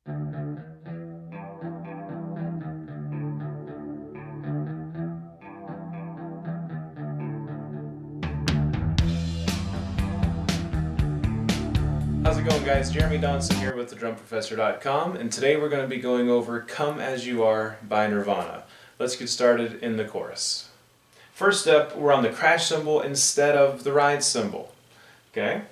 How's it going, guys? Jeremy Donson here with thedrumprofessor.com, and today we're going to be going over Come As You Are by Nirvana. Let's get started in the chorus. First up, we're on the crash cymbal instead of the ride cymbal. Okay?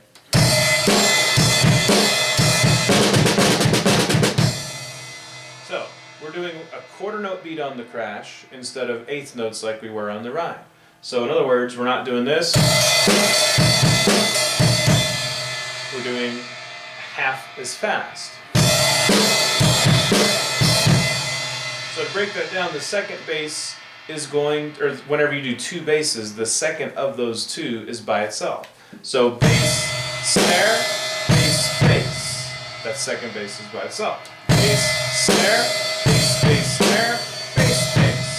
So, we're doing a quarter note beat on the crash instead of eighth notes like we were on the ride. So in other words, we're not doing this. We're doing half as fast. So to break that down, the second bass is going, or whenever you do two basses, the second of those two is by itself. So bass, snare, bass, bass. That second bass is by itself. Bass, snare, bass, bass, snare, bass, bass.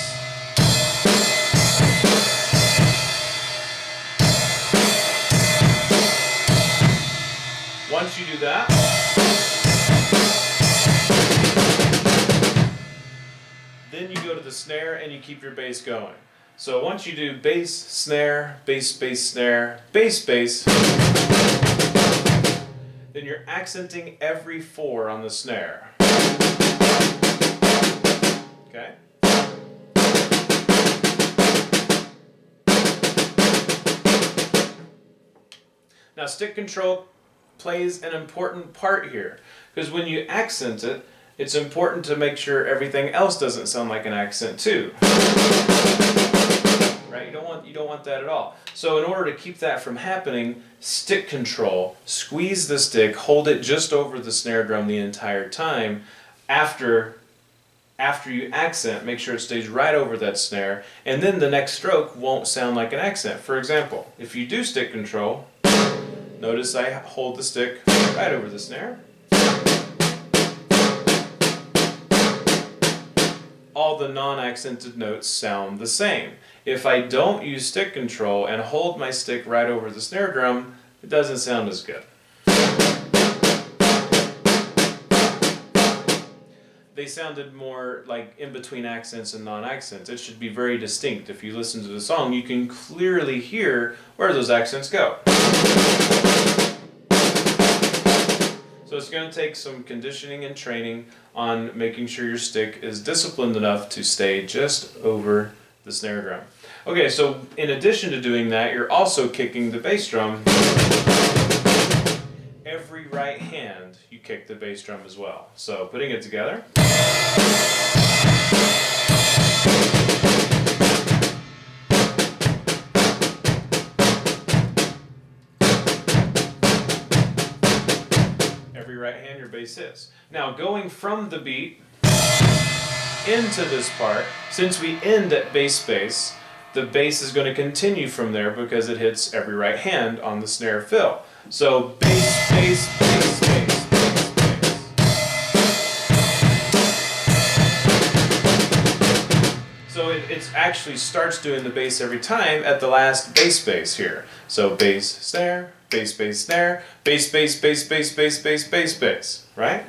Once you do that, then you go to the snare and you keep your bass going. So once you do bass, snare, bass, bass, snare, bass, bass, then you're accenting every four on the snare. Okay? Now stick control plays an important part here, because when you accent it, it's important to make sure everything else doesn't sound like an accent too. Right? You don't want that at all. So in order to keep that from happening, stick control, squeeze the stick, hold it just over the snare drum the entire time. After you accent, make sure it stays right over that snare, and then the next stroke won't sound like an accent. For example, if you do stick control, notice I hold the stick right over the snare. All the non-accented notes sound the same. If I don't use stick control and hold my stick right over the snare drum, it doesn't sound as good. They sounded more like in between accents and non-accents. It should be very distinct. If you listen to the song, you can clearly hear where those accents go. So it's going to take some conditioning and training on making sure your stick is disciplined enough to stay just over the snare drum. Okay, so in addition to doing that, you're also kicking the bass drum. Every right hand, you kick the bass drum as well. So putting it together. Every right hand, your bass is. Now going from the beat into this part, since we end at bass bass, the bass is going to continue from there because it hits every right hand on the snare fill. So bass, bass, bass, bass, bass, bass. So it actually starts doing the bass every time at the last bass bass here. So bass, snare, bass, bass, snare, bass, bass, bass, bass, bass, bass, bass, bass, right?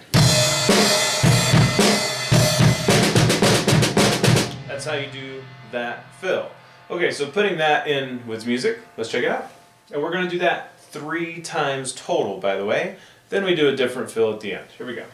That's how you do that fill. Okay, so putting that in with music, let's check it out. And we're going to do that 3 times total, by the way. Then we do a different fill at the end. Here we go.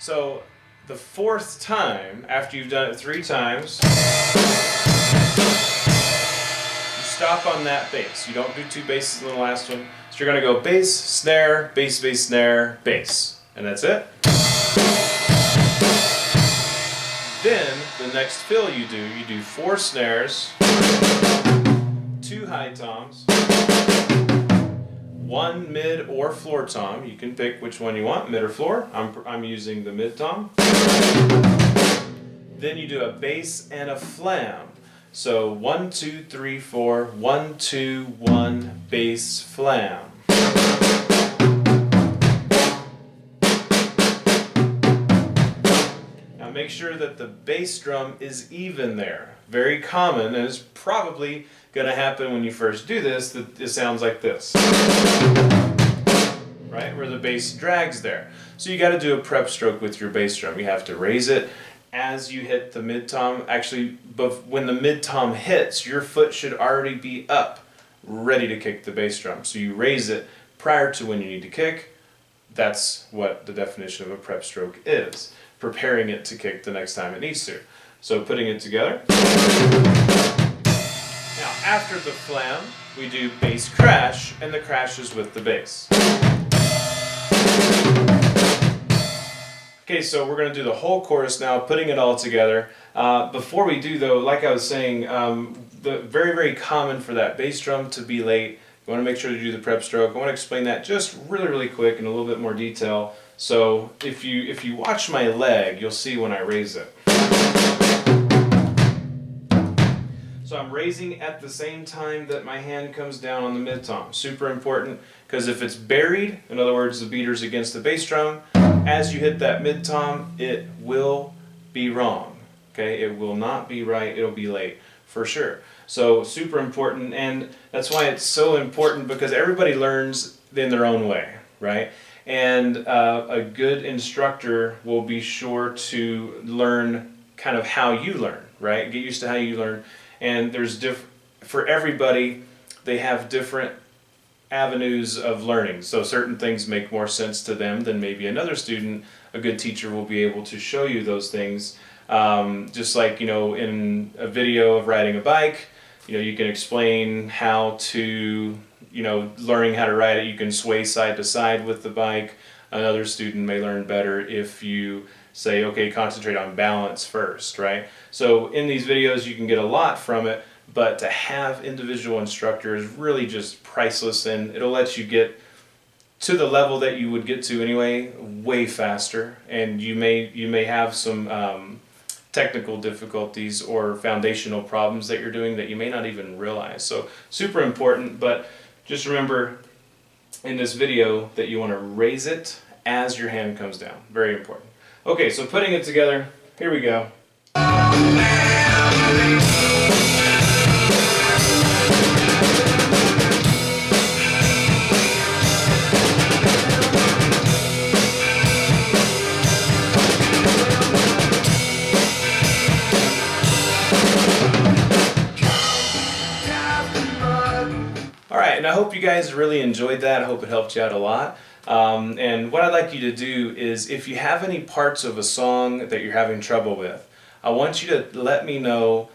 So the 4th time, after you've done it 3 times, you stop on that bass. You don't do 2 basses in the last one. So you're going to go bass, snare, bass, bass, snare, bass. And that's it. Then, the next fill you do 4 snares, 2 high toms, 1 mid or floor tom. You can pick which one you want, mid or floor. I'm using the mid tom. Then you do a bass and a flam. So 1, 2, 3, 4, 1, 2, 1, bass, flam. Now make sure that the bass drum is even there. Very common, and it's probably going to happen when you first do this, that it sounds like this. Right, where the bass drags there. So you got to do a prep stroke with your bass drum. You have to raise it as you hit the mid-tom. Actually, but when the mid-tom hits, your foot should already be up, ready to kick the bass drum. So you raise it prior to when you need to kick. That's what the definition of a prep stroke is. Preparing it to kick the next time it needs to. So putting it together. Now after the flam, we do bass crash, and the crash is with the bass. Okay, so we're going to do the whole chorus now, putting it all together. Before we do though, like I was saying, very, very common for that bass drum to be late. You want to make sure to do the prep stroke. I want to explain that just really, really quick in a little bit more detail. So if you watch my leg, you'll see when I raise it. So I'm raising at the same time that my hand comes down on the mid-tom. Super important, because if it's buried, in other words, the beater's against the bass drum, as you hit that mid-tom, it will be wrong. Okay, it will not be right, it'll be late, for sure. So super important, and that's why it's so important, because everybody learns in their own way, right? And a good instructor will be sure to learn kind of how you learn, right? Get used to how you learn. And there's for everybody, they have different avenues of learning. So certain things make more sense to them than maybe another student. A good teacher will be able to show you those things. Just like, in a video of riding a bike, you can explain how to, learning how to ride it. You can sway side to side with the bike. Another student may learn better if you say, okay, concentrate on balance first, right? So in these videos, you can get a lot from it, but to have individual instructors is really just priceless, and it'll let you get to the level that you would get to anyway way faster. And you may have some technical difficulties or foundational problems that you're doing that you may not even realize. So super important, but just remember in this video that you want to raise it as your hand comes down. Very important. Okay, so putting it together, here we go. Alright, and I hope you guys really enjoyed that. I hope it helped you out a lot. And what I'd like you to do is, if you have any parts of a song that you're having trouble with, I want you to let me know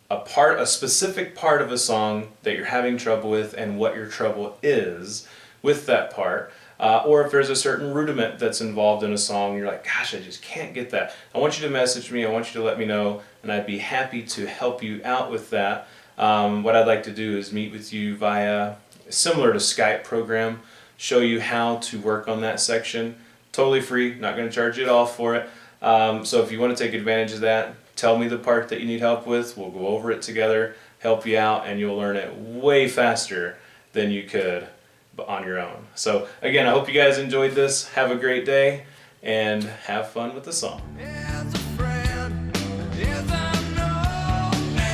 a specific part of a song that you're having trouble with and what your trouble is with that part. Or if there's a certain rudiment that's involved in a song, you're like, gosh, I just can't get that. I want you to message me, I want you to let me know, and I'd be happy to help you out with that. What I'd like to do is meet with you via, similar to Skype program, show you how to work on that section. Totally free, not going to charge you at all for it. So if you want to take advantage of that, tell me the part that you need help with. We'll go over it together, help you out, and you'll learn it way faster than you could on your own. So again, I hope you guys enjoyed this. Have a great day and have fun with the song.